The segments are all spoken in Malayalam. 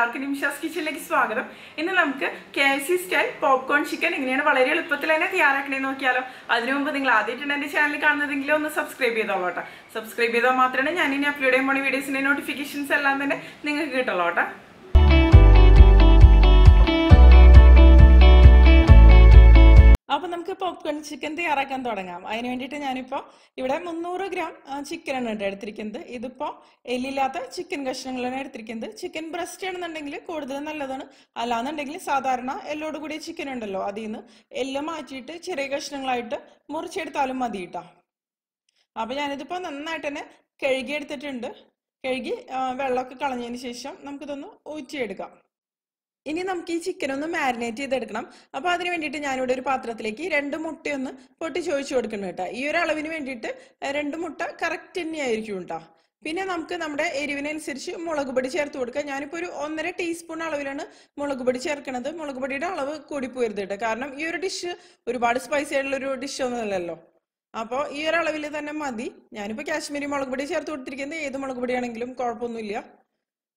എല്ലാവർക്കും നിമിഷാസ് കിച്ചണിലേക്ക് സ്വാഗതം. ഇന്ന് നമുക്ക് KFC സ്റ്റൈൽ പോപ്കോൺ ചിക്കൻ എങ്ങനെയാണ് വളരെ എളുപ്പത്തിൽ തന്നെ തയ്യാറാക്കണേന്ന് നോക്കിയാലോ. അതിനു മുമ്പ് നിങ്ങൾ ആദ്യമായിട്ടാണ് എന്റെ ചാനൽ കാണുന്നതെങ്കിൽ ഒന്ന് സബ്സ്ക്രൈബ് ചെയ്തോളൂ കേട്ടോ. സബ്സ്ക്രൈബ് ചെയ്താൽ മാത്രമേ ഞാൻ ഇനി അപ്ലോഡ് ചെയ്യാൻ പോണ വീഡിയോസിന്റെ നോട്ടിഫിക്കേഷൻസ് എല്ലാം തന്നെ നിങ്ങൾക്ക് കിട്ടുള്ളൂ കേട്ടോ. അപ്പോൾ നമുക്ക് പോപ്കോൺ ചിക്കൻ തയ്യാറാക്കാൻ തുടങ്ങാം. അതിന് വേണ്ടിയിട്ട് ഞാനിപ്പോൾ ഇവിടെ 300 ഗ്രാം ചിക്കനാണ് കേട്ടോ എടുത്തിരിക്കുന്നത്. ഇതിപ്പോൾ എല്ലില്ലാത്ത ചിക്കൻ കഷ്ണങ്ങളാണ് എടുത്തിരിക്കുന്നത്. ചിക്കൻ ബ്രസ്റ്റ് ആണെന്നുണ്ടെങ്കിൽ കൂടുതൽ നല്ലതാണ്. അല്ലാന്നുണ്ടെങ്കിൽ സാധാരണ എല്ലോട് കൂടിയ ചിക്കൻ ഉണ്ടല്ലോ, അതിൽ നിന്ന് എല്ലാം മാറ്റിയിട്ട് ചെറിയ കഷ്ണങ്ങളായിട്ട് മുറിച്ചെടുത്താലും മതി കേട്ടോ. അപ്പോൾ ഞാനിതിപ്പോൾ നന്നായിട്ട് തന്നെ കഴുകി എടുത്തിട്ടുണ്ട്. കഴുകി വെള്ളമൊക്കെ കളഞ്ഞതിന് ശേഷം നമുക്കിതൊന്ന് ഊറ്റിയെടുക്കാം. ഇനി നമുക്ക് ഈ ചിക്കൻ ഒന്ന് മാരിനേറ്റ് ചെയ്തെടുക്കണം. അപ്പോൾ അതിന് വേണ്ടിയിട്ട് ഞാനിവിടെ ഒരു പാത്രത്തിലേക്ക് 2 മുട്ടയൊന്ന് പൊട്ടിച്ചൊഴിച്ചു കൊടുക്കണം കേട്ടോ. ഈ ഒരു അളവിന് വേണ്ടിയിട്ട് 2 മുട്ട കറക്റ്റ് തന്നെയായിരിക്കും കേട്ടോ. പിന്നെ നമുക്ക് നമ്മുടെ എരിവിനനുസരിച്ച് മുളക് പൊടി ചേർത്ത് കൊടുക്കാം. ഞാനിപ്പോൾ ഒരു 1.5 ടീസ്പൂൺ അളവിലാണ് മുളക് പൊടി ചേർക്കുന്നത്. മുളക് പൊടിയുടെ അളവ് കൂടിപ്പോരുത് കേട്ടോ. കാരണം ഈ ഒരു ഡിഷ് ഒരുപാട് സ്പൈസി ആയിട്ടുള്ളൊരു ഡിഷൊന്നുമല്ലല്ലോ. അപ്പോൾ ഈ ഒരു അളവിൽ തന്നെ മതി. ഞാനിപ്പോൾ കാശ്മീരി മുളക് പൊടി ചേർത്ത് കൊടുത്തിരിക്കുന്നത്. ഏത് മുളക് പൊടിയാണെങ്കിലും കുഴപ്പമൊന്നുമില്ല.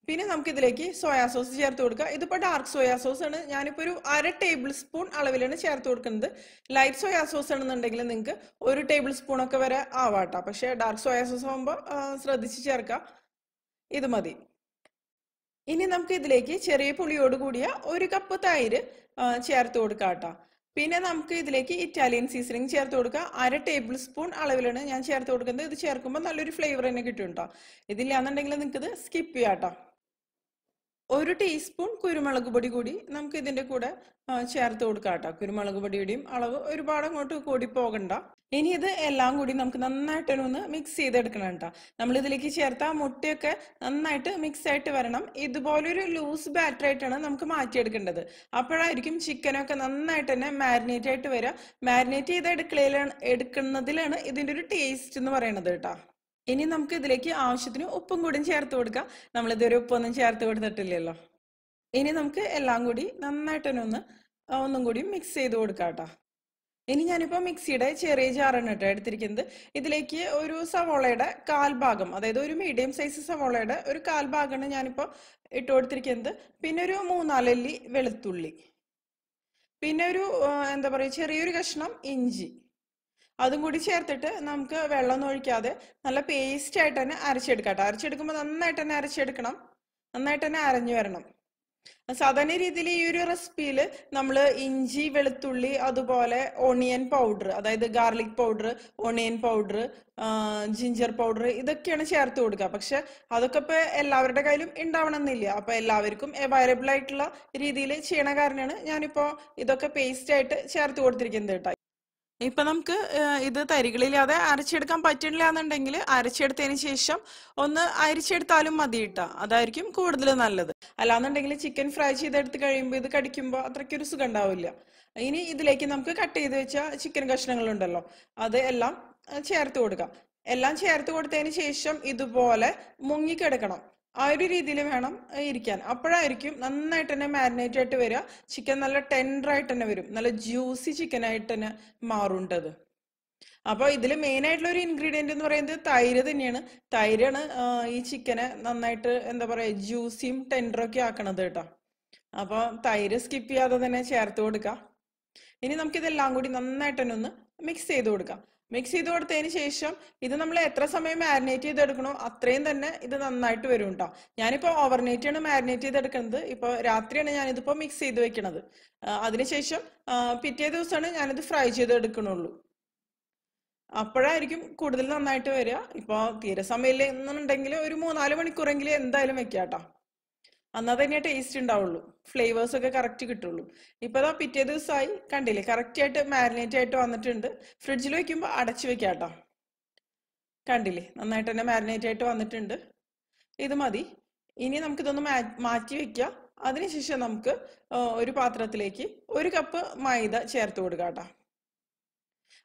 പിന്നെ നമുക്ക് ഇതിലേക്ക് സോയാ സോസ് ചേർത്ത് കൊടുക്കുക. ഇതിപ്പോൾ ഡാർക്ക് സോയാ സോസ് ആണ്. ഞാനിപ്പോൾ ഒരു 1/2 ടേബിൾ സ്പൂൺ അളവിലാണ് ചേർത്ത് കൊടുക്കുന്നത്. ലൈറ്റ് സോയാ സോസ് ആണെന്നുണ്ടെങ്കിൽ നിങ്ങൾക്ക് 1 ടേബിൾ സ്പൂൺ ഒക്കെ വരെ ആവാട്ടോ. പക്ഷേ ഡാർക്ക് സോയാ സോസ് ആകുമ്പോൾ ശ്രദ്ധിച്ച് ചേർക്കുക. ഇത് മതി. ഇനി നമുക്ക് ഇതിലേക്ക് ചെറിയ പുളിയോട് കൂടിയ 1 കപ്പ് തൈര് ചേർത്ത് കൊടുക്കാം കേട്ടോ. പിന്നെ നമുക്ക് ഇതിലേക്ക് ഇറ്റാലിയൻ സീസണിങ് ചേർത്ത് കൊടുക്കുക. 1/2 ടേബിൾ സ്പൂൺ അളവിലാണ് ഞാൻ ചേർത്ത് കൊടുക്കുന്നത്. ഇത് ചേർക്കുമ്പോൾ നല്ലൊരു ഫ്ലേവർ തന്നെ കിട്ടും കേട്ടോ. ഇതില്ലാന്നുണ്ടെങ്കിൽ നിങ്ങൾക്ക് ഇത് സ്കിപ്പ് ചെയ്യാം കേട്ടോ. 1 ടീസ്പൂൺ കുരുമുളക് പൊടി കൂടി നമുക്ക് ഇതിന്റെ കൂടെ ചേർത്ത് കൊടുക്കാം കേട്ടോ. കുരുമുളക് പൊടിയുടെയും അളവ് ഒരുപാട് അങ്ങോട്ട് കൂടി പോകണ്ട. ഇനി ഇത് എല്ലാം കൂടി നമുക്ക് നന്നായിട്ടൊന്ന് മിക്സ് ചെയ്തെടുക്കണം കേട്ടോ. നമ്മൾ ഇതിലേക്ക് ചേർത്ത മുട്ടയൊക്കെ നന്നായിട്ട് മിക്സ് ആയിട്ട് വരണം. ഇതുപോലൊരു ലൂസ് ബാറ്റർ ആയിട്ടാണ് നമുക്ക് മാറ്റിയെടുക്കേണ്ടത്. അപ്പോഴായിരിക്കും ചിക്കനൊക്കെ നന്നായിട്ട് തന്നെ മാരിനേറ്റ് ആയിട്ട് വരിക. മാരിനേറ്റ് ചെയ്ത് എടുക്കുന്നതിലാണ് ഇതിന്റെ ഒരു ടേസ്റ്റ് എന്ന് പറയുന്നത് കേട്ടോ. ഇനി നമുക്ക് ഇതിലേക്ക് ആവശ്യത്തിന് ഉപ്പും കൂടി ചേർത്ത് കൊടുക്കാം. നമ്മളിതുവരെ ഉപ്പൊന്നും ചേർത്ത് കൊടുത്തിട്ടില്ലല്ലോ. ഇനി നമുക്ക് എല്ലാം കൂടി നന്നായിട്ട് തന്നെ ഒന്നും കൂടി മിക്സ് ചെയ്ത് കൊടുക്കാം കേട്ടോ. ഇനി ഞാനിപ്പോൾ മിക്സിയുടെ ചെറിയ ജാറാണ് കേട്ടോ എടുത്തിരിക്കുന്നത്. ഇതിലേക്ക് ഒരു സവോളയുടെ 1/4 ഭാഗം, അതായത് ഒരു മീഡിയം സൈസ് സവോളയുടെ ഒരു 1/4 ഭാഗമാണ് ഞാനിപ്പോൾ ഇട്ട് കൊടുത്തിരിക്കുന്നത്. പിന്നെ ഒരു 3-4 അല്ലി വെളുത്തുള്ളി, പിന്നെ ഒരു എന്താ പറയുക ചെറിയൊരു കഷ്ണം ഇഞ്ചി, അതും കൂടി ചേർത്തിട്ട് നമുക്ക് വെള്ളമൊന്നും ഒഴിക്കാതെ നല്ല പേസ്റ്റ് ആയിട്ട് തന്നെ അരച്ചെടുക്കാം കേട്ടോ. അരച്ചെടുക്കുമ്പോൾ നന്നായിട്ട് തന്നെ അരച്ചെടുക്കണം. നന്നായിട്ട് തന്നെ അരഞ്ഞു വരണം. സാധാരണ രീതിയിൽ ഈ ഒരു റെസിപ്പിയിൽ നമ്മൾ ഇഞ്ചി, വെളുത്തുള്ളി, അതുപോലെ ഓണിയൻ പൗഡർ, അതായത് garlic powder, onion powder, ginger powder, ഇതൊക്കെയാണ് ചേർത്ത് കൊടുക്കുക. പക്ഷെ അതൊക്കെ ഇപ്പോൾ എല്ലാവരുടെ കയ്യിലും ഉണ്ടാവണമെന്നില്ല. അപ്പോൾ എല്ലാവർക്കും അവൈലബിൾ ആയിട്ടുള്ള രീതിയിൽ ചെയ്യണ കാരണമാണ് ഞാനിപ്പോൾ ഇതൊക്കെ പേസ്റ്റ് ആയിട്ട് ചേർത്ത് കൊടുത്തിരിക്കുന്നത് കേട്ടോ. ഇപ്പൊ നമുക്ക് ഇത് തരികളില്ലാതെ അരച്ചെടുക്കാൻ പറ്റില്ല എന്നുണ്ടെങ്കിൽ അരച്ചെടുത്തതിന് ശേഷം ഒന്ന് അരിച്ചെടുത്താലും മതി കേട്ടോ. അതായിരിക്കും കൂടുതൽ നല്ലത്. അല്ലാന്നുണ്ടെങ്കിൽ ചിക്കൻ ഫ്രൈ ചെയ്തെടുത്ത് കഴിയുമ്പോൾ ഇത് കടിക്കുമ്പോൾ അത്രയ്ക്കൊരു സുഖം ഉണ്ടാവില്ല. ഇനി ഇതിലേക്ക് നമുക്ക് കട്ട് ചെയ്ത് വെച്ച ചിക്കൻ കഷ്ണങ്ങളുണ്ടല്ലോ, അത് എല്ലാം ചേർത്ത് കൊടുക്കാം. എല്ലാം ചേർത്ത് കൊടുത്തതിന് ശേഷം ഇതുപോലെ മുങ്ങിക്കിടക്കണം. ആ ഒരു രീതിയിൽ വേണം ഇരിക്കാൻ. അപ്പോഴായിരിക്കും നന്നായിട്ട് തന്നെ മാരിനേറ്റ് ആയിട്ട് വരിക. ചിക്കൻ നല്ല ടെൻഡർ ആയിട്ട് തന്നെ വരും. നല്ല ജ്യൂസി ചിക്കൻ ആയിട്ട് തന്നെ മാറുണ്ടത്. അപ്പോൾ ഇതിൽ മെയിൻ ആയിട്ടുള്ള ഒരു ഇൻഗ്രീഡിയന്റ് എന്ന് പറയുന്നത് തൈര് തന്നെയാണ്. തൈരാണ് ഈ ചിക്കനെ നന്നായിട്ട് എന്താ പറയുക ജ്യൂസിയും ടെൻഡറൊക്കെ ആക്കണത് കേട്ടോ. അപ്പോൾ തൈര് സ്കിപ്പ് ചെയ്യാതെ തന്നെ ചേർത്ത് കൊടുക്കാം. ഇനി നമുക്കിതെല്ലാം കൂടി നന്നായിട്ട് തന്നെ ഒന്ന് മിക്സ് ചെയ്ത് കൊടുക്കാം. മിക്സ് ചെയ്ത് കൊടുത്തതിന് ശേഷം ഇത് നമ്മൾ എത്ര സമയം മാരിനേറ്റ് ചെയ്തെടുക്കണോ അത്രയും തന്നെ ഇത് നന്നായിട്ട് വരും കേട്ടോ. ഞാനിപ്പോൾ ഓവർനൈറ്റ് ആണ് മാരിനേറ്റ് ചെയ്തെടുക്കുന്നത്. ഇപ്പോൾ രാത്രിയാണ് ഞാനിതിപ്പോൾ മിക്സ് ചെയ്ത് വെക്കണത്. അതിനുശേഷം പിറ്റേ ദിവസമാണ് ഞാനിത് ഫ്രൈ ചെയ്തെടുക്കണുള്ളൂ. അപ്പോഴായിരിക്കും കൂടുതൽ നന്നായിട്ട് വരിക. ഇപ്പോൾ തീരെ സമയമില്ല എന്നുണ്ടെങ്കിൽ ഒരു 3-4 മണിക്കൂറെങ്കിലും എന്തായാലും വെക്കാം കേട്ടോ. എന്നാൽ തന്നെ ടേസ്റ്റ് ഉണ്ടാവുള്ളൂ, ഫ്ലേവേഴ്സ് ഒക്കെ കറക്റ്റ് കിട്ടുള്ളൂ. ഇപ്പൊ അതാ പിറ്റേ ദിവസമായി കണ്ടില്ലേ, കറക്റ്റ് ആയിട്ട് മാരിനേറ്റ് ആയിട്ട് വന്നിട്ടുണ്ട്. ഫ്രിഡ്ജിൽ വെക്കുമ്പോൾ അടച്ചു വെക്കാം കേട്ടോ. കണ്ടില്ലേ നന്നായിട്ട് തന്നെ മാരിനേറ്റ് ആയിട്ട് വന്നിട്ടുണ്ട്. ഇത് മതി. ഇനി നമുക്കിതൊന്ന് മാറ്റി വെക്കാം. അതിനുശേഷം നമുക്ക് ഒരു പാത്രത്തിലേക്ക് 1 കപ്പ് മൈദ ചേർത്ത് കൊടുക്കാം കേട്ടോ.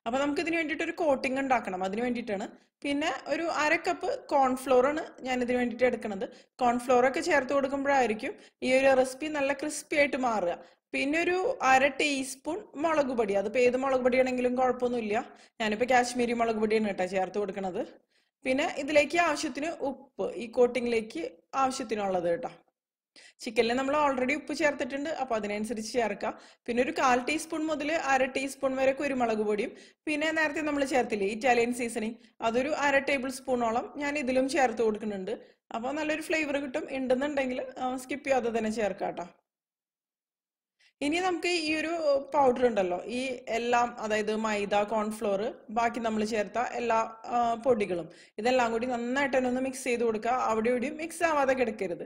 അപ്പൊ നമുക്ക് ഇതിന് വേണ്ടിയിട്ട് ഒരു കോട്ടിംഗ് ഉണ്ടാക്കണം. അതിന് വേണ്ടിയിട്ടാണ്. പിന്നെ ഒരു 1/2 കപ്പ് കോൺഫ്ലോർ ആണ് ഞാൻ ഇതിന് വേണ്ടിയിട്ട് എടുക്കുന്നത്. കോൺഫ്ലോർ ഒക്കെ ചേർത്ത് കൊടുക്കുമ്പോഴായിരിക്കും ഈ ഒരു റെസിപ്പി നല്ല ക്രിസ്പി ആയിട്ട് മാറുക. പിന്നെ ഒരു 1/2 ടീസ്പൂൺ മുളക് പൊടി. അതിപ്പോൾ ഏത് മുളക് പൊടിയാണെങ്കിലും കുഴപ്പമൊന്നുമില്ല. ഞാനിപ്പോൾ കാശ്മീരി മുളക് പൊടിയാണ് കേട്ടോ ചേർത്ത് കൊടുക്കുന്നത്. പിന്നെ ഇതിലേക്ക് ആവശ്യത്തിന് ഉപ്പ്, ഈ കോട്ടിങ്ങിലേക്ക് ആവശ്യത്തിനുള്ളത് കേട്ടോ. ചിക്കനിൽ നമ്മൾ ഓൾറെഡി ഉപ്പ് ചേർത്തിട്ടുണ്ട്, അപ്പോൾ അതിനനുസരിച്ച് ചേർക്കാം. പിന്നെ ഒരു 1/4 ടീസ്പൂൺ മുതൽ 1/2 ടീസ്പൂൺ വരെ കുരുമുളക് പൊടിയും, പിന്നെ നേരത്തെ നമ്മൾ ചേർത്തില്ലേ ഇറ്റാലിയൻ സീസണിങ്, അതൊരു 1/2 ടേബിൾ സ്പൂണോളം ഞാൻ ഇതിലും ചേർത്ത് കൊടുക്കുന്നുണ്ട്. അപ്പോൾ നല്ലൊരു ഫ്ലേവർ കിട്ടും. ഉണ്ടെന്നുണ്ടെങ്കിൽ സ്കിപ്പ് ചെയ്യാതെ തന്നെ ചേർക്കാം കേട്ടോ. ഇനി നമുക്ക് ഈ ഒരു പൗഡർ ഉണ്ടല്ലോ, ഈ എല്ലാം അതായത് മൈദ, കോൺഫ്ലോർ, ബാക്കി നമ്മൾ ചേർത്ത എല്ലാ പൊടികളും ഇതെല്ലാം കൂടി നന്നായിട്ട് തന്നെ ഒന്ന് മിക്സ് ചെയ്ത് കൊടുക്കുക. അവിടെ ഇവിടെയും മിക്സ് ആവാതെ കിടക്കരുത്.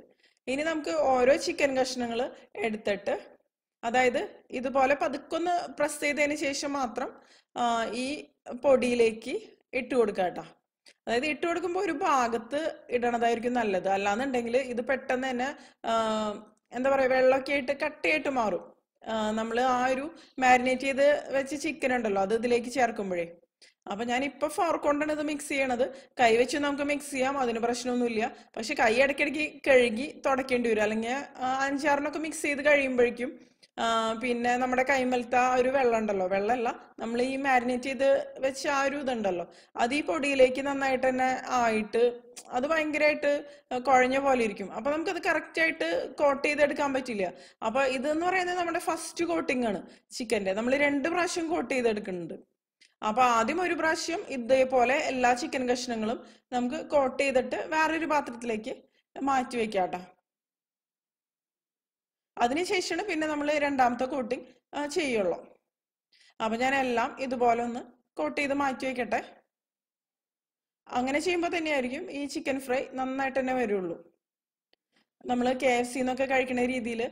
ഇനി നമുക്ക് ഓരോ ചിക്കൻ കഷ്ണങ്ങൾ എടുത്തിട്ട്, അതായത് ഇതുപോലെ പതുക്കൊന്ന് പ്രസ് ചെയ്തതിന് ശേഷം മാത്രം ഈ പൊടിയിലേക്ക് ഇട്ട് കൊടുക്കുക കേട്ടോ. അതായത് ഇട്ട് കൊടുക്കുമ്പോൾ ഒരു ഭാഗത്ത് ഇടണതായിരിക്കും നല്ലത്. അല്ലാന്നുണ്ടെങ്കിൽ ഇത് പെട്ടെന്ന് തന്നെ എന്താ പറയുക, വെള്ളമൊക്കെ ആയിട്ട് കട്ടയായിട്ട് മാറും. നമ്മൾ ആ ഒരു മാരിനേറ്റ് ചെയ്ത് വെച്ച് ചിക്കൻ ഉണ്ടല്ലോ, അത് ഇതിലേക്ക് ചേർക്കുമ്പോഴേ. അപ്പൊ ഞാൻ ഇപ്പൊ ഫോർക്ക് കൊണ്ടാണ് ഇത് മിക്സ് ചെയ്യണത്. കൈ വെച്ച് നമുക്ക് മിക്സ് ചെയ്യാം, അതിന് പ്രശ്നമൊന്നുമില്ല. പക്ഷെ കൈ ഇടയ്ക്കിടയ്ക്ക് കഴുകി തുടക്കേണ്ടി വരും. അല്ലെങ്കിൽ 5-6 മിക്സ് ചെയ്ത് കഴിയുമ്പോഴേക്കും പിന്നെ നമ്മുടെ കൈമലത്തെ ആ ഒരു വെള്ളം ഉണ്ടല്ലോ, വെള്ളമല്ല, നമ്മൾ ഈ മാരിനേറ്റ് ചെയ്ത് വെച്ച ആ ഒരു ഇതുണ്ടല്ലോ, അത് ഈ പൊടിയിലേക്ക് നന്നായിട്ട് തന്നെ ആയിട്ട് അത് ഭയങ്കരമായിട്ട് കുഴഞ്ഞ പോലെ ഇരിക്കും. അപ്പൊ നമുക്കത് കറക്റ്റ് ആയിട്ട് കോട്ട് ചെയ്തെടുക്കാൻ പറ്റില്ല. അപ്പൊ ഇതെന്ന് പറയുന്നത് നമ്മുടെ ഫസ്റ്റ് കോട്ടിംഗ് ആണ് ചിക്കൻ്റെ. നമ്മൾ 2 പ്രാവശ്യം കോട്ട് ചെയ്തെടുക്കുന്നുണ്ട്. അപ്പൊ ആദ്യം ഒരു പ്രാവശ്യം ഇതേപോലെ എല്ലാ ചിക്കൻ കഷ്ണങ്ങളും നമുക്ക് കോട്ട് ചെയ്തിട്ട് വേറൊരു പാത്രത്തിലേക്ക് മാറ്റി വെക്കാം കേട്ടോ. അതിനുശേഷമാണ് പിന്നെ നമ്മൾ രണ്ടാമത്തെ കോട്ടിങ് ചെയ്യുള്ളൂ. അപ്പൊ ഞാൻ എല്ലാം ഇതുപോലെ ഒന്ന് കോട്ട് ചെയ്ത് മാറ്റി വെക്കട്ടെ. അങ്ങനെ ചെയ്യുമ്പോൾ തന്നെയായിരിക്കും ഈ ചിക്കൻ ഫ്രൈ നന്നായിട്ട് തന്നെ വരുള്ളൂ. നമ്മൾ KFC എന്നൊക്കെ കഴിക്കുന്ന രീതിയിൽ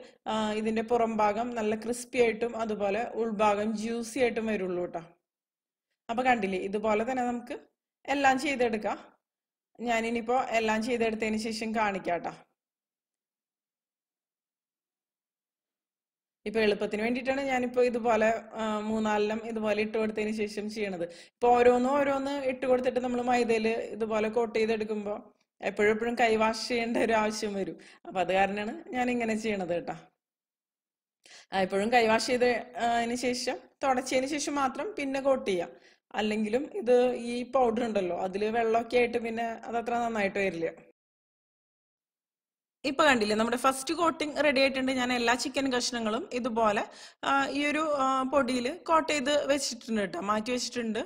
ഇതിന്റെ പുറം ഭാഗം നല്ല ക്രിസ്പി ആയിട്ടും അതുപോലെ ഉൾഭാഗം ജ്യൂസി ആയിട്ടും വരുള്ളൂ കേട്ടോ. അപ്പൊ കണ്ടില്ലേ, ഇതുപോലെ തന്നെ നമുക്ക് എല്ലാം ചെയ്തെടുക്കാം. ഞാനിനിപ്പോ എല്ലാം ചെയ്തെടുത്തതിന് ശേഷം കാണിക്കാം കേട്ടോ. ഇപ്പൊ എളുപ്പത്തിന് വേണ്ടിയിട്ടാണ് ഞാനിപ്പോ ഇതുപോലെ 3-4 ഇതുപോലെ ഇട്ട് കൊടുത്തതിന് ശേഷം ചെയ്യണത്. ഇപ്പൊ ഓരോന്ന് ഇട്ട് കൊടുത്തിട്ട് നമ്മൾ മൈദയില് ഇതുപോലെ കോട്ട് ചെയ്തെടുക്കുമ്പോൾ എപ്പോഴും കൈ വാഷ് ചെയ്യേണ്ട ഒരു ആവശ്യം വരും. അപ്പൊ അത് കാരണമാണ് ഞാൻ ഇങ്ങനെ ചെയ്യണത് കേട്ടോ. എപ്പോഴും കൈ വാഷ് ചെയ്തതിന് ശേഷം തുടച്ചതിന് ശേഷം മാത്രം പിന്നെ കോട്ട് ചെയ്യാം. അല്ലെങ്കിലും ഇത് ഈ പൗഡർ ഉണ്ടല്ലോ, അതില് വെള്ളമൊക്കെ ആയിട്ട് പിന്നെ അതത്ര നന്നായിട്ട് വരില്ല. ഇപ്പൊ കണ്ടില്ലേ, നമ്മുടെ ഫസ്റ്റ് കോട്ടിംഗ് റെഡി ആയിട്ടുണ്ട്. ഞാൻ എല്ലാ ചിക്കൻ കഷ്ണങ്ങളും ഇതുപോലെ ഈ ഒരു പൊടിയിൽ കോട്ട് ചെയ്ത് വെച്ചിട്ടുണ്ട് കേട്ടോ, മാറ്റി വെച്ചിട്ടുണ്ട്.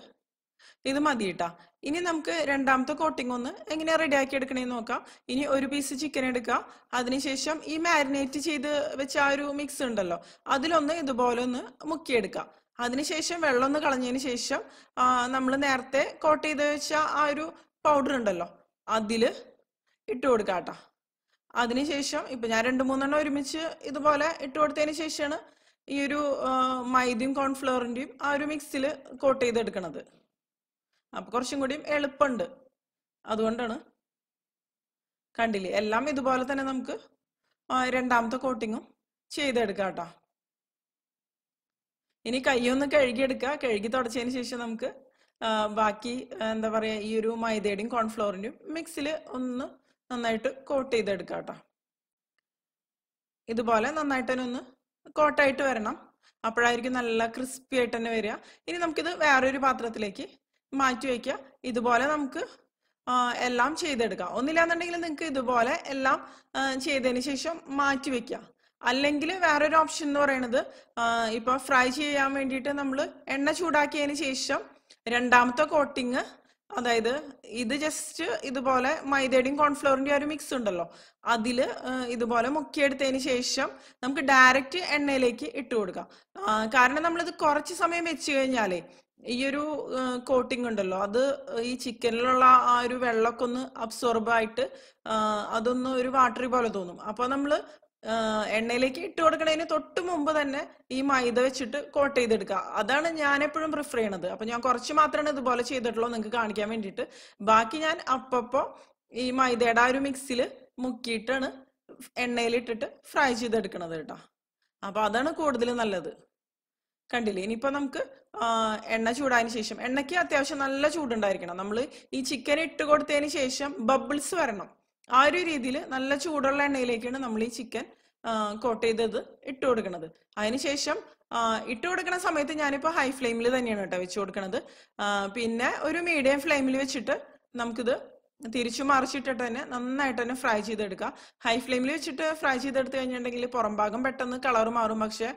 ഇത് മതി കേട്ടാ. ഇനി നമുക്ക് രണ്ടാമത്തെ കോട്ടിംഗ് ഒന്ന് എങ്ങനെയാ റെഡി ആക്കി എടുക്കണേന്ന് നോക്കാം. ഇനി ഒരു പീസ് ചിക്കൻ എടുക്കുക. അതിനുശേഷം ഈ മാരിനേറ്റ് ചെയ്ത് വെച്ച ആ ഒരു മിക്സ് ഉണ്ടല്ലോ, അതിലൊന്ന് ഇതുപോലെ ഒന്ന് മുക്കിയെടുക്കാം. അതിനുശേഷം വെള്ളം ഒന്ന് കളഞ്ഞതിന് ശേഷം നമ്മൾ നേരത്തെ കോട്ട് ചെയ്ത് വെച്ച ആ ഒരു പൗഡർ ഉണ്ടല്ലോ, അതില് ഇട്ട് കൊടുക്കാം കേട്ടോ. അതിനുശേഷം ഇപ്പൊ ഞാൻ 2-3 ഒരുമിച്ച് ഇതുപോലെ ഇട്ട് കൊടുത്തതിന് ശേഷമാണ് ഈ ഒരു മൈദയും കോൺഫ്ലവറിന്റെയും ആ ഒരു മിക്സിൽ കോട്ട് ചെയ്തെടുക്കണത്. അപ്പൊ കുറച്ചും കൂടിയും എളുപ്പമുണ്ട്. അതുകൊണ്ടാണ്. കണ്ടില്ലേ, എല്ലാം ഇതുപോലെ തന്നെ നമുക്ക് രണ്ടാമത്തെ കോട്ടിങ്ങും ചെയ്തെടുക്കാം കേട്ടോ. ഇനി കൈയൊന്ന് കഴുകിയെടുക്കുക. കഴുകി തുടച്ചതിന് ശേഷം നമുക്ക് ബാക്കി എന്താ പറയാ, ഈ ഒരു മൈദയുടെയും കോൺഫ്ലവറിന്റെയും മിക്സിൽ ഒന്ന് നന്നായിട്ട് കോട്ട് ചെയ്തെടുക്കാം കേട്ടോ. ഇതുപോലെ നന്നായിട്ട് തന്നെ ഒന്ന് കോട്ടായിട്ട് വരണം. അപ്പോഴായിരിക്കും നല്ല ക്രിസ്പി ആയിട്ട് തന്നെ വരിക. ഇനി നമുക്കിത് വേറൊരു പാത്രത്തിലേക്ക് മാറ്റി വയ്ക്കുക. ഇതുപോലെ നമുക്ക് എല്ലാം ചെയ്തെടുക്കാം. ഒന്നില്ലാന്നുണ്ടെങ്കിൽ നിങ്ങൾക്ക് ഇതുപോലെ എല്ലാം ചെയ്തതിന് ശേഷം മാറ്റി വെക്കുക. അല്ലെങ്കിൽ വേറൊരു ഓപ്ഷൻ എന്ന് പറയുന്നത്, ഇപ്പൊ ഫ്രൈ ചെയ്യാൻ വേണ്ടിയിട്ട് നമ്മൾ എണ്ണ ചൂടാക്കിയതിന് ശേഷം രണ്ടാമത്തെ കോട്ടിങ്, അതായത് ഇത് ജസ്റ്റ് ഇതുപോലെ മൈദയുടെയും കോൺഫ്ലവറിന്റെയും ഒരു മിക്സ് ഉണ്ടല്ലോ, അതില് ഇതുപോലെ മുക്കിയെടുത്തതിന് ശേഷം നമുക്ക് ഡയറക്റ്റ് എണ്ണയിലേക്ക് ഇട്ട് കൊടുക്കാം. കാരണം നമ്മളിത് കുറച്ച് സമയം വെച്ച് കഴിഞ്ഞാലേ ഈ ഒരു കോട്ടിംഗ് ഉണ്ടല്ലോ, അത് ഈ ചിക്കനിലുള്ള ആ ഒരു വെള്ളമൊക്കെ ഒന്ന് അബ്സോർബ് ആയിട്ട് അതൊന്ന് ഒരു വാട്ടറി പോലെ തോന്നും. അപ്പൊ നമ്മള് എണ്ണയിലേക്ക് ഇട്ട് കൊടുക്കണതിന് തൊട്ട് മുമ്പ് തന്നെ ഈ മൈദ വെച്ചിട്ട് കോട്ട് ചെയ്തെടുക്കുക. അതാണ് ഞാൻ എപ്പോഴും പ്രിഫർ ചെയ്യണത്. അപ്പൊ ഞാൻ കുറച്ച് മാത്രമാണ് ഇതുപോലെ ചെയ്തിട്ടുള്ളൂ നിങ്ങൾക്ക് കാണിക്കാൻ വേണ്ടിയിട്ട്. ബാക്കി ഞാൻ അപ്പപ്പോ ഈ മൈദയുടെ ആ ഒരു മിക്സിൽ മുക്കിയിട്ടാണ് എണ്ണയിലിട്ടിട്ട് ഫ്രൈ ചെയ്തെടുക്കണത് കേട്ടോ. അപ്പൊ അതാണ് കൂടുതൽ നല്ലത്. കണ്ടില്ലേ, ഇനിയിപ്പോ നമുക്ക് എണ്ണ ചൂടായതിനു ശേഷം, എണ്ണയ്ക്ക് അത്യാവശ്യം നല്ല ചൂടുണ്ടായിരിക്കണം. നമ്മൾ ഈ ചിക്കൻ ഇട്ട് കൊടുത്തതിന് ശേഷം ബബിൾസ് വരണം. ആ ഒരു രീതിയിൽ നല്ല ചൂടുള്ള എണ്ണയിലേക്കാണ് നമ്മൾ ഈ ചിക്കൻ കോട്ട് ചെയ്തത് ഇട്ട് കൊടുക്കുന്നത്. അതിനുശേഷം ഇട്ട് കൊടുക്കുന്ന സമയത്ത് ഞാനിപ്പോ ഹൈ ഫ്ലെയിമിൽ തന്നെയാണ് കേട്ടോ വെച്ച് കൊടുക്കണത്. പിന്നെ ഒരു മീഡിയം ഫ്ലെയിമിൽ വെച്ചിട്ട് നമുക്കിത് തിരിച്ചു മറിച്ചിട്ടിട്ട് തന്നെ നന്നായിട്ട് തന്നെ ഫ്രൈ ചെയ്തെടുക്കുക. ഹൈ ഫ്ലെയിമിൽ വെച്ചിട്ട് ഫ്രൈ ചെയ്തെടുത്ത് കഴിഞ്ഞിട്ടുണ്ടെങ്കിൽ പുറം ഭാഗം പെട്ടെന്ന് കളർ മാറും, പക്ഷെ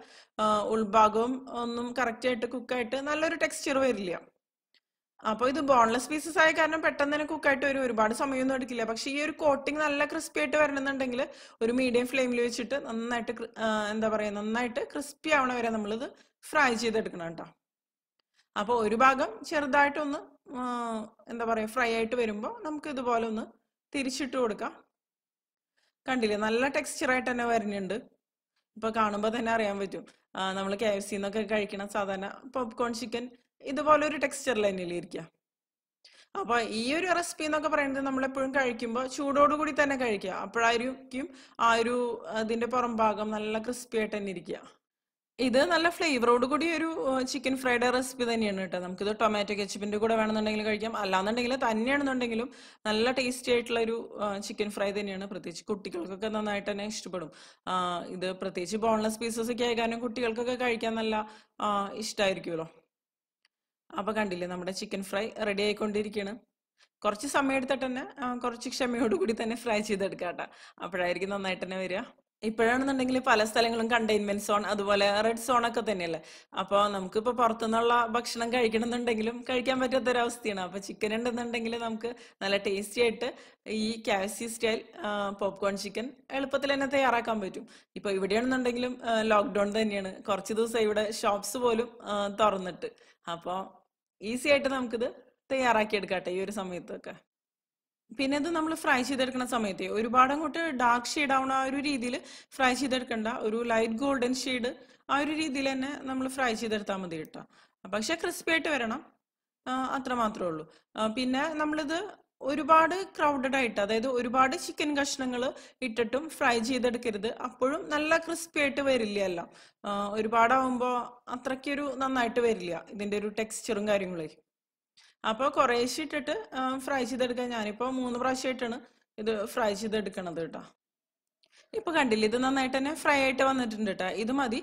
ഉൾഭാഗവും ഒന്നും കറക്റ്റ് ആയിട്ട് കുക്കായിട്ട് നല്ലൊരു ടെക്സ്ചർ വരില്ല. അപ്പോൾ ഇത് ബോൺലെസ് പീസസ് ആയ കാരണം പെട്ടെന്ന് തന്നെ കുക്കായിട്ട് വരും, ഒരുപാട് സമയമൊന്നും എടുക്കില്ല. പക്ഷെ ഈ ഒരു കോട്ടിങ് നല്ല ക്രിസ്പി ആയിട്ട് വരണമെന്നുണ്ടെങ്കിൽ ഒരു മീഡിയം ഫ്ലെയിമിൽ വെച്ചിട്ട് നന്നായിട്ട് എന്താ പറയുക, നന്നായിട്ട് ക്രിസ്പി ആവണ വരെ നമ്മളിത് ഫ്രൈ ചെയ്തെടുക്കണം കേട്ടോ. അപ്പോൾ ഒരു ഭാഗം ചെറുതായിട്ടൊന്ന് എന്താ പറയുക ഫ്രൈ ആയിട്ട് വരുമ്പോൾ നമുക്ക് ഇതുപോലെ ഒന്ന് തിരിച്ചിട്ട് കൊടുക്കാം. കണ്ടില്ലേ, നല്ല ടെക്സ്ചറായിട്ട് തന്നെ വരുന്നുണ്ട്. ഇപ്പോൾ കാണുമ്പോൾ തന്നെ അറിയാൻ പറ്റും. നമ്മൾ KFC എന്നൊക്കെ കഴിക്കണം സാധാരണ പോപ്കോൺ ചിക്കൻ ഇതുപോലെ ഒരു ടെക്സ്ചറിൽ തന്നെയല്ലേ ഇരിക്കുക. അപ്പൊ ഈ ഒരു റെസിപ്പി എന്നൊക്കെ പറയുന്നത് നമ്മളെപ്പോഴും കഴിക്കുമ്പോൾ ചൂടോടുകൂടി തന്നെ കഴിക്കുക. അപ്പോഴായിരിക്കും ആ ഒരു അതിന്റെ പുറം ഭാഗം നല്ല ക്രിസ്പി ആയിട്ട് തന്നെ ഇരിക്കുക. ഇത് നല്ല ഫ്ലേവറോട് കൂടി ഒരു ചിക്കൻ ഫ്രൈഡ് റെസിപ്പി തന്നെയാണ് കേട്ടോ. നമുക്കിത് ടൊമാറ്റോ കെച്ചപ്പിന്റെ കൂടെ വേണമെന്നുണ്ടെങ്കിൽ കഴിക്കാം, അല്ലാന്നുണ്ടെങ്കിൽ തന്നെയാണെന്നുണ്ടെങ്കിലും നല്ല ടേസ്റ്റി ആയിട്ടുള്ള ഒരു ചിക്കൻ ഫ്രൈ തന്നെയാണ്. പ്രത്യേകിച്ച് കുട്ടികൾക്കൊക്കെ നന്നായിട്ട് തന്നെ ഇഷ്ടപ്പെടും. ഇത് പ്രത്യേകിച്ച് ബോൺലെസ് പീസസ് ഒക്കെ ആയ കാരണം കുട്ടികൾക്കൊക്കെ കഴിക്കാൻ നല്ല ഇഷ്ടമായിരിക്കുമല്ലോ. അപ്പൊ കണ്ടില്ലേ, നമ്മുടെ ചിക്കൻ ഫ്രൈ റെഡി ആയിക്കൊണ്ടിരിക്കുകയാണ്. കുറച്ച് സമയം എടുത്തിട്ട് തന്നെ കുറച്ച് ക്ഷമയോടുകൂടി തന്നെ ഫ്രൈ ചെയ്തെടുക്കാം കേട്ടോ. അപ്പോഴായിരിക്കും നന്നായിട്ട് തന്നെ വരിക. ഇപ്പോഴാണെന്നുണ്ടെങ്കിൽ പല സ്ഥലങ്ങളും കണ്ടെയ്ൻമെന്റ് സോൺ അതുപോലെ റെഡ് സോൺ ഒക്കെ തന്നെയല്ലേ. അപ്പോൾ നമുക്കിപ്പോൾ പുറത്തുനിന്നുള്ള ഭക്ഷണം കഴിക്കണമെന്നുണ്ടെങ്കിലും കഴിക്കാൻ പറ്റാത്തൊരവസ്ഥയാണ്. അപ്പോൾ ചിക്കൻ ഉണ്ടെന്നുണ്ടെങ്കിൽ നമുക്ക് നല്ല ടേസ്റ്റി ആയിട്ട് ഈ KFC സ്റ്റൈൽ പോപ്കോൺ ചിക്കൻ എളുപ്പത്തിൽ തന്നെ തയ്യാറാക്കാൻ പറ്റും. ഇപ്പോൾ ഇവിടെയാണെന്നുണ്ടെങ്കിലും ലോക്ക്ഡൗൺ തന്നെയാണ്, കുറച്ച് ദിവസം ഇവിടെ ഷോപ്സ് പോലും തുറന്നിട്ട്. അപ്പോൾ ഈസി ആയിട്ട് നമുക്കിത് തയ്യാറാക്കി എടുക്കട്ടെ ഈ ഒരു സമയത്തൊക്കെ. പിന്നെ ഇത് നമ്മൾ ഫ്രൈ ചെയ്തെടുക്കുന്ന സമയത്ത് ഒരുപാട് അങ്ങോട്ട് ഡാർക്ക് ഷെയ്ഡ് ആവണ ആ ഒരു രീതിയിൽ ഫ്രൈ ചെയ്തെടുക്കണ്ട, ഒരു ലൈറ്റ് ഗോൾഡൻ ഷെയ്ഡ് ആ ഒരു രീതിയിൽ തന്നെ നമ്മൾ ഫ്രൈ ചെയ്തെടുത്താൽ മതി കേട്ടോ. പക്ഷെ ക്രിസ്പി ആയിട്ട് വരണം, അത്ര മാത്രമേ ഉള്ളൂ. പിന്നെ നമ്മളിത് ഒരുപാട് ക്രൗഡഡ് ആയിട്ട്, അതായത് ഒരുപാട് ചിക്കൻ കഷ്ണങ്ങൾ ഇട്ടിട്ടും ഫ്രൈ ചെയ്തെടുക്കരുത്, അപ്പോഴും നല്ല ക്രിസ്പി ആയിട്ട് വരില്ല എല്ലാം. ഒരുപാടാവുമ്പോൾ അത്രയ്ക്കൊരു നന്നായിട്ട് വരില്ല ഇതിന്റെ ഒരു ടെക്സ്ചറും കാര്യങ്ങളെ. അപ്പോൾ കുറേശ്ശെ ഇട്ടിട്ട് ഫ്രൈ ചെയ്തെടുക്കാൻ ഞാനിപ്പോൾ 3 പ്രാവശ്യമായിട്ടാണ് ഇത് ഫ്രൈ ചെയ്തെടുക്കണത് കേട്ടോ. ഇപ്പൊ കണ്ടില്ലേ, ഇത് നന്നായിട്ട് തന്നെ ഫ്രൈ ആയിട്ട് വന്നിട്ടുണ്ട് കേട്ടോ. ഇത് മതി.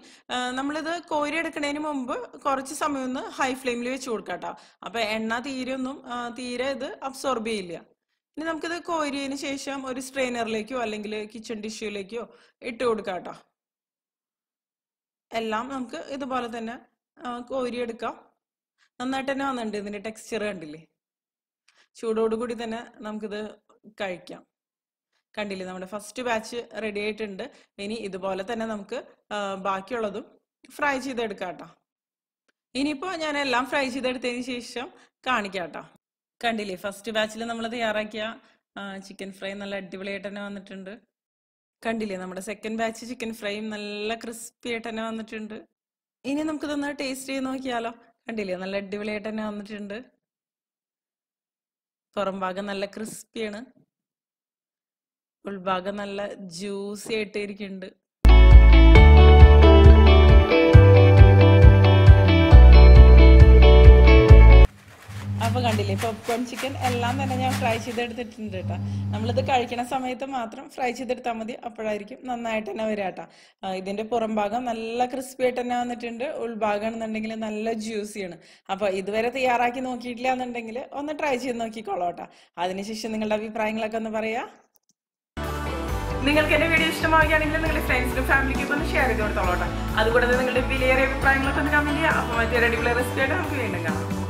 നമ്മളിത് കോരി എടുക്കുന്നതിന് മുമ്പ് കുറച്ച് സമയം ഒന്ന് ഹൈ ഫ്ലെയിമിൽ വെച്ച് കൊടുക്കാം കേട്ടോ. അപ്പൊ എണ്ണ തീരെ ഇത് അബ്സോർബ് ചെയ്യില്ല. ഇനി നമുക്കിത് കോരിയതിന് ശേഷം ഒരു സ്ട്രെയിനറിലേക്കോ അല്ലെങ്കിൽ കിച്ചൺ ടിഷ്യൂലേക്കോ ഇട്ട് കൊടുക്കാം കേട്ടോ. എല്ലാം നമുക്ക് ഇതുപോലെ തന്നെ കോരിയെടുക്കാം. നന്നായിട്ട് തന്നെ വന്നിട്ടുണ്ട്, ഇതിന്റെ ടെക്സ്ചർ കണ്ടില്ലേ. ചൂടോടുകൂടി തന്നെ നമുക്കിത് കഴിക്കാം. കണ്ടില്ലേ, നമ്മുടെ ഫസ്റ്റ് ബാച്ച് റെഡി ആയിട്ടുണ്ട്. ഇനി ഇതുപോലെ തന്നെ നമുക്ക് ബാക്കിയുള്ളതും ഫ്രൈ ചെയ്തെടുക്കാം കേട്ടോ. ഇനിയിപ്പോ ഞാൻ എല്ലാം ഫ്രൈ ചെയ്തെടുത്തതിന് ശേഷം കാണിക്കാം കേട്ടോ. കണ്ടില്ലേ, ഫസ്റ്റ് ബാച്ചിൽ നമ്മൾ തയ്യാറാക്കിയ ചിക്കൻ ഫ്രൈ നല്ല അടിപൊളിയായിട്ട് തന്നെ വന്നിട്ടുണ്ട്. കണ്ടില്ലേ, നമ്മുടെ സെക്കൻഡ് ബാച്ച് ചിക്കൻ ഫ്രൈയും നല്ല ക്രിസ്പി ആയിട്ട് തന്നെ വന്നിട്ടുണ്ട്. ഇനി നമുക്കിതൊന്ന് ടേസ്റ്റ് ചെയ്ത് നോക്കിയാലോ. കണ്ടില്ലേ, നല്ല അടിപൊളിയായിട്ട് തന്നെ വന്നിട്ടുണ്ട്. പുറം ഭാഗം നല്ല ക്രിസ്പിയാണ്, ഉൾഭാഗം നല്ല ജ്യൂസി ആയിട്ട് ഇരിക്കുന്നുണ്ട്. അപ്പൊ കണ്ടില്ലേ, പോപ്കോൺ ചിക്കൻ എല്ലാം തന്നെ ഞാൻ ഫ്രൈ ചെയ്തെടുത്തിട്ടുണ്ട് കേട്ടോ. നമ്മളിത് കഴിക്കണ സമയത്ത് മാത്രം ഫ്രൈ ചെയ്തെടുത്താൽ മതി, അപ്പോഴായിരിക്കും നന്നായിട്ട് തന്നെ വരിക കേട്ടോ. ഇതിന്റെ പുറം ഭാഗം നല്ല ക്രിസ്പി ആയിട്ട് തന്നെ വന്നിട്ടുണ്ട്, ഉൾഭാഗം എന്നുണ്ടെങ്കിൽ നല്ല ജ്യൂസിയാണ്. അപ്പൊ ഇതുവരെ തയ്യാറാക്കി നോക്കിയിട്ടില്ല എന്നുണ്ടെങ്കിൽ ഒന്ന് ട്രൈ ചെയ്ത് നോക്കിക്കോളൂ കേട്ടോ. അതിനുശേഷം നിങ്ങളുടെ അഭിപ്രായങ്ങളൊക്കെ ഒന്ന് പറയാ. നിങ്ങൾക്ക് എന്റെ വീഡിയോ ഇഷ്ടമാവുകയാണെങ്കിൽ നിങ്ങളുടെ ഫ്രണ്ട്സിനും ഫാമിലിക്കും ഒന്ന് ഷെയർ ചെയ്ത് കൊടുത്തോളൂ കേട്ടോ. അതുകൂടാതെ നിങ്ങളുടെ വിലയേറിയ അഭിപ്രായങ്ങളൊക്കെ ഒന്ന് കമന്റ് ചെയ്യുക. അപ്പൊ മറ്റൊരു അടിപൊളി റെസിപ്പി ആയിട്ട് നമുക്ക് വീണ്ടും കാണാം.